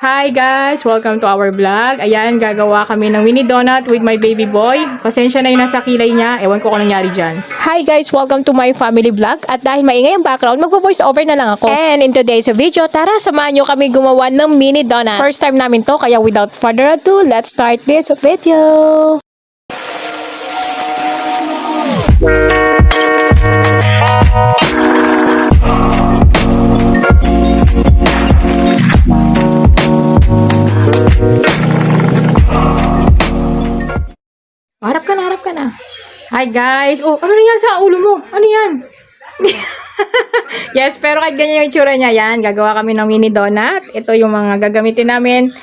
Hi guys! Welcome to our vlog. Ayan, gagawa kami ng mini donut with my baby boy. Pasensya na yung nasa kilay niya. Ewan ko kung nangyari dyan. Hi guys! Welcome to my family vlog. At dahil maingay ang background, magpo-voice over na lang ako. And in today's video, tara samahan nyo kami gumawa ng mini donut. First time namin to, kaya without further ado, let's start this video! Harap ka na. Hi guys! Oh, ano nangyari sa ulo mo? Ano yan? Yes, pero kahit ganyan yung itsura niya, yan. Gagawa kami ng mini donut. Ito yung mga gagamitin namin.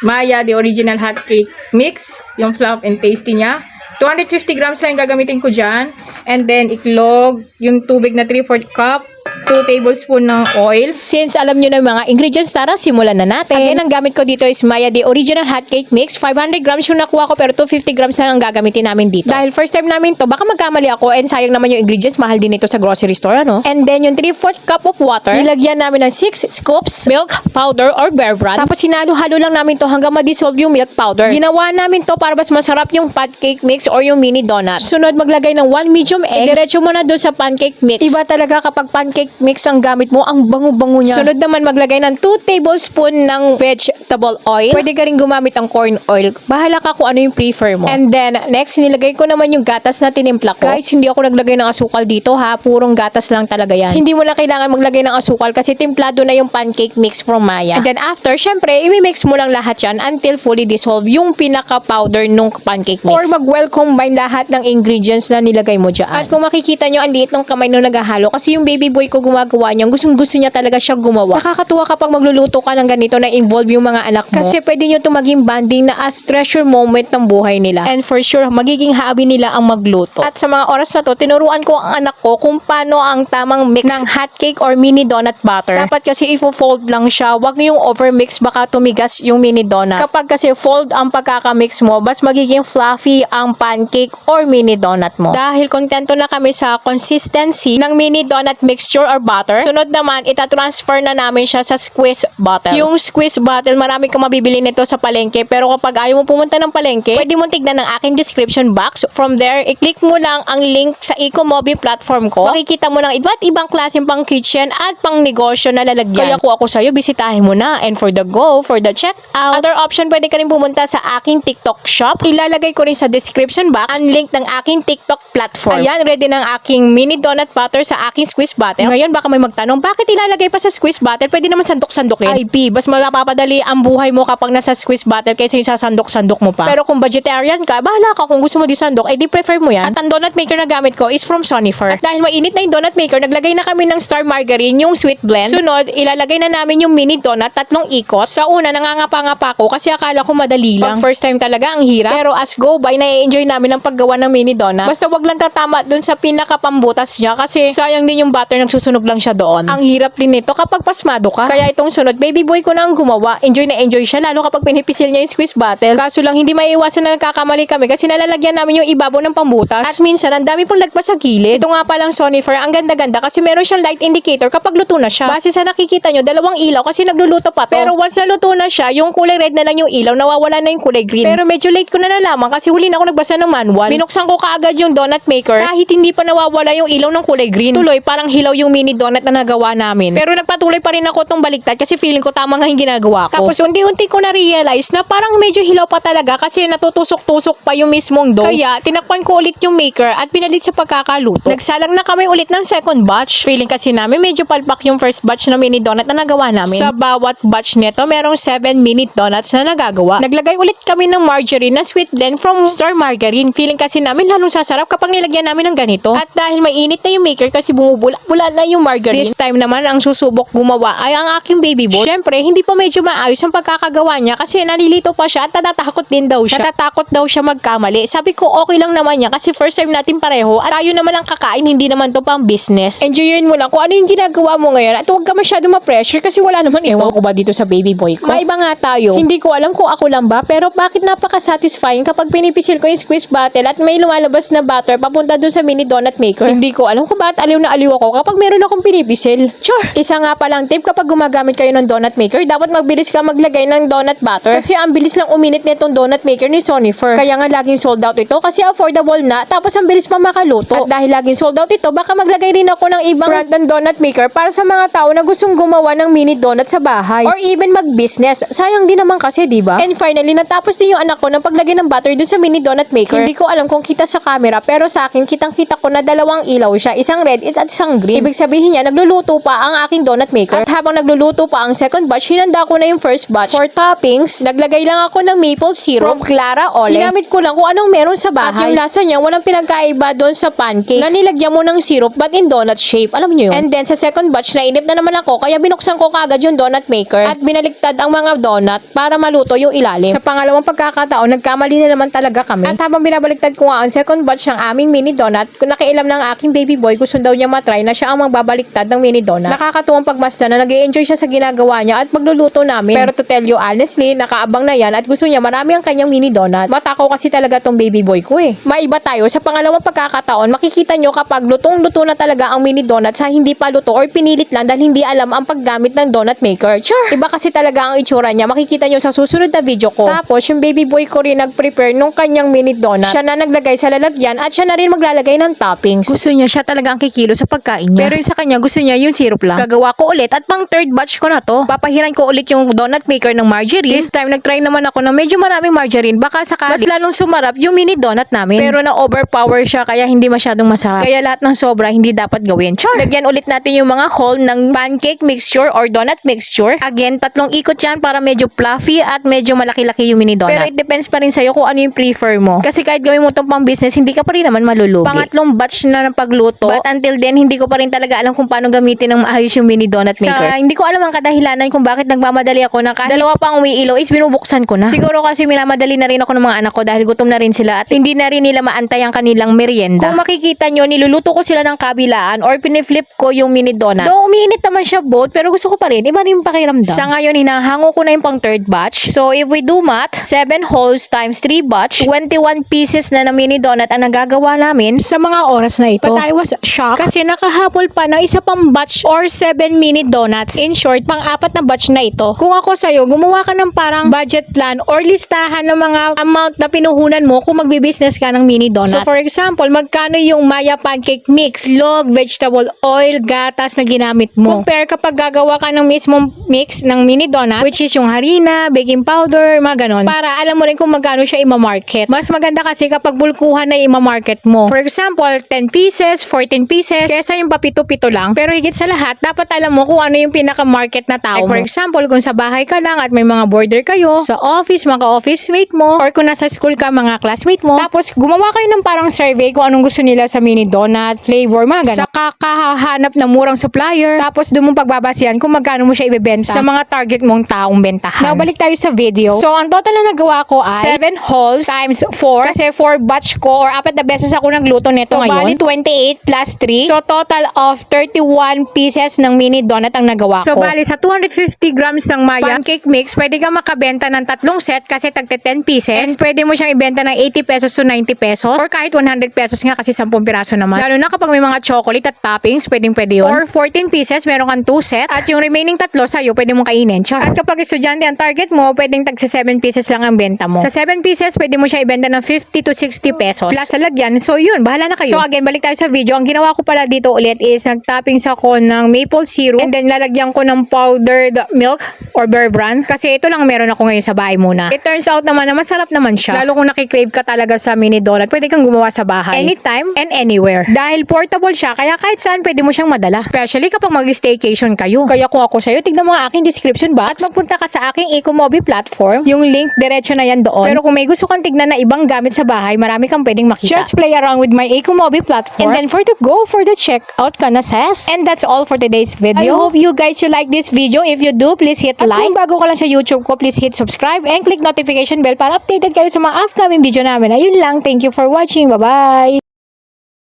Maya, the original hot cake mix. Yung fluff and pasty niya. 250 grams lang yung gagamitin ko dyan. And then, iklog, yung tubig na 3/4 cup. 2 tablespoon ng oil. Since alam nyo na yung mga ingredients, tara, simulan na natin. Again, ang gamit ko dito is Maya, the original hot cake mix. 500 grams yung nakuha ko, pero 250 grams lang ang gagamitin namin dito. Dahil first time namin to, baka magkamali ako, and sayang naman yung ingredients, mahal din ito sa grocery store, ano? And then, yung 3/4 cup of water, nilagyan namin ng 6 scoops milk powder or bear brand. Tapos, sinalo-halo lang namin to hanggang ma-dissolve yung milk powder. Ginawa namin to para mas masarap yung pancake mix or yung mini donut. Sunod, maglagay ng 1 medium egg. Diretso mo na doon sa pancake mix. Iba talaga kapag pancake mix ang gamit mo, ang bango-bango niya. Sunod naman, maglagay ng 2 tablespoon ng vegetable oil. Pwede ka rin gumamit ng corn oil. Bahala ka kung ano yung prefer mo. And then, next, nilagay ko naman yung gatas na tinimpla ko. Guys, hindi ako naglagay ng asukal dito ha. Purong gatas lang talaga yan. Hindi mo na kailangan maglagay ng asukal kasi timplado na yung pancake mix from Maya. And then after, syempre, i-mix mo lang lahat yan until fully dissolve yung pinaka-powder nung pancake mix. Or mag-well combine lahat ng ingredients na nilagay mo dyan. At kung makikita nyo, ang liit ng kamay nung naghahalo kasi yung baby boy ko gumagawa niya, gustong-gusto niya talaga siya gumawa. Nakakatuwa kapag magluluto ka ng ganito na involve yung mga anak mo. Kasi pwede nyo ito maging bonding na as treasure moment ng buhay nila. And for sure, magiging hobby nila ang magluto. At sa mga oras na to, tinuruan ko ang anak ko kung paano ang tamang mix ng hot cake or mini donut butter. Dapat kasi ifo-fold lang siya. Wag yung overmix, baka tumigas yung mini donut. Kapag kasi fold ang pagkakamix mo, mas magiging fluffy ang pancake or mini donut mo. Dahil kontento na kami sa consistency ng mini donut mixture or butter, sunod naman, ita-transfer na namin siya sa squeeze bottle. Yung squeeze bottle, marami kang mabibili nito sa palengke, pero kapag ayaw mo pumunta ng palengke, pwede mo tignan ng aking description box. From there, i-click mo lang ang link sa Ecomobi platform ko. Makikita mo ng iba't ibang klaseng pang kitchen at pang negosyo na lalagyan. Kaya kung ako sa'yo, bisitahin mo na. And for the checkout, other option, pwede ka rin pumunta sa aking TikTok shop. Ilalagay ko rin sa description box ang link ng aking TikTok platform. Ayan, ready ng aking mini donut butter sa aking squeeze bottle. Ngayon, baka may magtanong, bakit ilalagay pa sa squeeze bottle? Pwede naman sandok-sandokin. Ay, bas mapapadali ang buhay mo kapag nasa squeeze bottle kaysa yung sasandok-sandok mo pa. Pero kung vegetarian ka, bahala ka kung gusto mo di sandok, di prefer mo yan. At ang donut maker na gamit ko is from Sonifer. At dahil mainit na yung donut maker, naglagay na kami ng star margarine, yung sweet blend. Sunod, ilalagay na namin yung mini donut, 3 ikot. Sa una, nangangapa-ngapa ko kasi akala ko madali lang. Pag first time talaga, ang hirap. Pero as go by, na-enjoy namin ang paggawa ng mini donut. Basta wag lang tatama dun sa pinakapambutas niya kasi sayang din yung butter, nagsusunog lang siya doon. Ang hirap din nito kapag pasmado ka. Kaya itong sunod, baby boy ko na ang gumawa. Enjoy na enjoy siya, lalo kapag pinipisil niya yung squeeze bottle. Kaso lang, hindi maiiwasan na nagkakamali kami kasi nalalagyan namin yung ibabaw ng pambutas. At minsan, ang dami pong lagpas sa gilid. Ito nga palang Sonifer, ang ganda-ganda kasi meron siyang light indicator kapag luto na siya. Base sa nakikita nyo, 2 ilaw kasi nagluluto pa to. Pero once na luto na siya, yung kulay red na lang yung ilaw, nawawala na yung kulay green. Pero medyo late ko na nalaman kasi huli na ako nagbasa ng manual. Binuksan ko kaagad yung donut maker kahit hindi pa nawawala yung ilaw ng kulay green. Tuloy, parang hilaw yung mini donut na nagawa namin. Pero nagpatuloy pa rin ako tong baliktad kasi feeling ko tama nga yung ginagawa ko. Tapos unti-unti ko na-realize na parang medyo hilaw pa talaga kasi natutusok-tusok pa yung mismong dough. Kaya tinakpan ko ulit yung maker at pinalit sa pagkakaluto. Nagsalang na kami ulit ng second batch. Feeling kasi namin medyo palpak yung first batch na mini donut na nagawa namin. Sa bawat batch nito, merong 7 mini donuts na nagagawa. Naglagay ulit kami ng margarine na sweet blend from Star Margarine. Feeling kasi namin lalong sasarap kapag nilagyan namin ng ganito. At dahil mainit na yung maker kasi bumubula-bula na yung margarine, this time naman ang susubok gumawa ay ang aking baby boy. Syempre, hindi pa medyo maayos ang pagkakagawa niya kasi nalilito pa siya at natatakot din daw siya. Natatakot daw siya magkamali. Sabi ko, okay lang naman niya kasi first time natin pareho at tayo naman ang kakain, hindi naman to pang business. Enjoyin mo lang kung ano yung ginagawa mo ngayon at huwag ka masyado ma-pressure kasi wala naman ito. Ewan ko ba dito sa baby boy ko? Maiba nga tayo. Hindi ko alam kung ako lang ba, pero bakit napaka-satisfying kapag pinipisil ko yung squeeze bottle at may lumalabas na butter papunta dun sa mini donut maker. Hindi ko alam kung bakit aliw na aliw ako kapag meron rin akong pinipisil. Char! Isa nga palang tip kapag gumagamit kayo ng donut maker, dapat magbilis ka maglagay ng donut batter. Kasi ang bilis lang uminit nitong donut maker ni Sonifer. Kaya nga laging sold out ito kasi affordable na, tapos ang bilis pa makaluto. At dahil laging sold out ito, baka maglagay rin ako ng ibang brand ng donut maker para sa mga tao na gustong gumawa ng mini donut sa bahay. Or even mag-business. Sayang din naman kasi, diba? And finally, natapos din yung anak ko ng paglagay ng butter dun sa mini donut maker. Hindi ko alam kung kita sa camera, pero sa akin, kitang-kita ko na dalawang ilaw siya. Isang red at isang green. Ibig sabihin niya, nagluluto pa ang aking donut maker. At habang nagluluto pa ang second batch, hinanda ko na yung first batch. For toppings, naglagay lang ako ng maple syrup from Clara Ole. Ginamit ko lang kung anong meron sa bahay. At yung lasa niya, walang pinagkaiba doon sa pancake na nilagyan mo ng syrup but in donut shape. Alam niyo yun? And then sa second batch, nainip na naman ako kaya binuksan ko kaagad yung donut maker at binaliktad ang mga donut para maluto yung ilalim. Sa pangalawang pagkakataon, nagkamali na naman talaga kami. At habang binabaliktad ko nga ang second batch ng aming mini donut, kung nakialam ng aking baby boy, gusto daw niya matry na siya ang magbabaliktad ng mini donut. Nakakatuwang pagmasdan na nag-i-enjoy siya sa ginagawa niya at magluluto namin. Pero to tell you honestly, nakaabang na yan at gusto niya marami ang kanyang mini donut. Matakaw kasi talaga tong baby boy ko eh. Maiba tayo sa pangalawang pagkakataon, makikita nyo kapag lutong-luto na talaga ang mini donut sa hindi pa luto or pinilit lang dahil hindi alam ang paggamit ng donut maker. Sure! Iba kasi talaga ang itsura niya. Makikita nyo sa susunod na video ko. Tapos yung baby boy ko rin nag-prepare nung kanyang mini donut. Siya na naglagay sa lalagyan at siya na rin maglalagay ng toppings. Gusto niya siya talaga ang kikilo sa pagkain niya. Pero yung sa kanya gusto niya yung syrup lang. Gagawa ko ulit at pang third batch ko na to. Papahiran ko ulit yung donut maker ng margarine. This time nagtry naman ako ng medyo maraming margarine. Baka sakali mas lalong sumarap yung mini donut namin. Pero na overpower siya kaya hindi masyadong masarap. Kaya lahat ng sobra hindi dapat gawin. Char! Lagyan ulit natin yung mga hole ng pancake mixture or donut mixture. Again, 3 ikot yan para medyo fluffy at medyo malaki-laki yung mini donut. Pero it depends pa rin sa'yo kung ano yung prefer mo. Kasi kahit gawin mo itong pang business, hindi ka pa rin naman malulugi. Pangatlong batch na ng pagluto. But until then, hindi ko pa rin talaga alam kung paano gamitin ng maayos yung mini donut maker. Hindi ko alam ang kadahilanan kung bakit nagmamadali ako na kahit dalawa pang umiilo is binubuksan ko na. Siguro kasi minamadali na rin ako ng mga anak ko dahil gutom na rin sila at hindi na rin nila maantay ang kanilang merienda. Kung makikita nyo, niluluto ko sila ng kabilaan or piniflip ko yung mini donut. Though umiinit naman siya both, pero gusto ko pa rin. Iba rin yung pakiramdam. Sa ngayon, hinahango ko na yung pang third batch. So, if we do math, 7 holes times 3 batch, 21 pieces na mini donut ang nagagawa namin sa mga oras na ito. But I was shocked kasi nakahabol pa ng isa pang batch or 7 mini donuts. In short, pang-4 na batch na ito. Kung ako sa'yo, gumawa ka ng parang budget plan or listahan ng mga amount na pinuhunan mo kung magbi-business ka ng mini donut. So, for example, magkano yung Maya pancake mix, log, vegetable oil, gatas na ginamit mo. Compare kapag gagawa ka ng mismong mix ng mini donut, which is yung harina, baking powder, mga ganon. Para alam mo rin kung magkano siya ima-market. Mas maganda kasi kapag bulkuhan na ima-market mo. For example, 10 pieces, 14 pieces, kesa yung papito-pito lang. Pero higit sa lahat, dapat alam mo kung ano yung pinaka-market na tao mo. For example, kung sa bahay ka lang at may mga border kayo, sa office, mga office mate mo, or kung nasa school ka, mga classmate mo. Tapos, gumawa kayo ng parang survey kung anong gusto nila sa mini donut, flavor, mga ganon. Sa kakahanap na murang supplier. Tapos, doon mong pagbabasihan kung magkano mo siya ibebenta sa mga target mong taong bentahan. Now, balik tayo sa video. So, ang total na nagawa ko ay 7 holes times 4. Kasi 4 batch ko or 4 na beses ako nagluto nito ngayon. So, bali 28 plus 3. So, total of 31 pieces ng mini donut ang nagawa ko. So, bali sa 250 grams ng Maya pancake mix, pwede ka makabenta ng 3 set kasi tagte 10 pieces. And pwede mo siyang ibenta ng 80 pesos to 90 pesos. Or kahit 100 pesos nga kasi 10 piraso naman. Lalo na kapag may mga chocolate at toppings, pwede yun. Or 14 pieces, meron kang 2 set. At yung remaining 3 sa'yo, pwede mong kainin. Char. At kapag estudyante ang target mo, pwedeng tag sa 7 pieces lang ang benta mo. Sa 7 pieces, pwede mo siya ibenta ng 50 to 60 pesos. Plus sa lagyan. So yun, bahala na kayo. So again, balik tayo sa video. Ang ginawa ko pala dito ulit is nag-toppings ako ng maple syrup and then lalagyan ko ng powdered milk or Bear Brand. Kasi ito lang meron ako ngayon sa bahay muna. It turns out naman na masarap naman siya. Lalo kung nakikrave ka talaga sa mini donut, pwede kang gumawa sa bahay. Anytime and anywhere. Dahil portable siya, kaya kahit saan pwede mo siyang madala. Especially kapag mag-staycation kayo. Kaya kung ako sa'yo, tignan mo ang aking description box at magpunta ka sa aking Ecomobi platform. Yung link, diretso na yan doon. Pero kung may gusto kang tignan na ibang gamit sa bahay, marami kang pwedeng makita. Just play around with my Ecomobi platform. And then for the go for the checkout ka na, sis. And that's all for today's video. I hope you guys you like this video. If you do, please hit like. At kung bago ka lang sa YouTube ko, please hit subscribe and click notification bell para updated kayo sa mga upcoming video namin. Ayun lang. Thank you for watching. Bye-bye!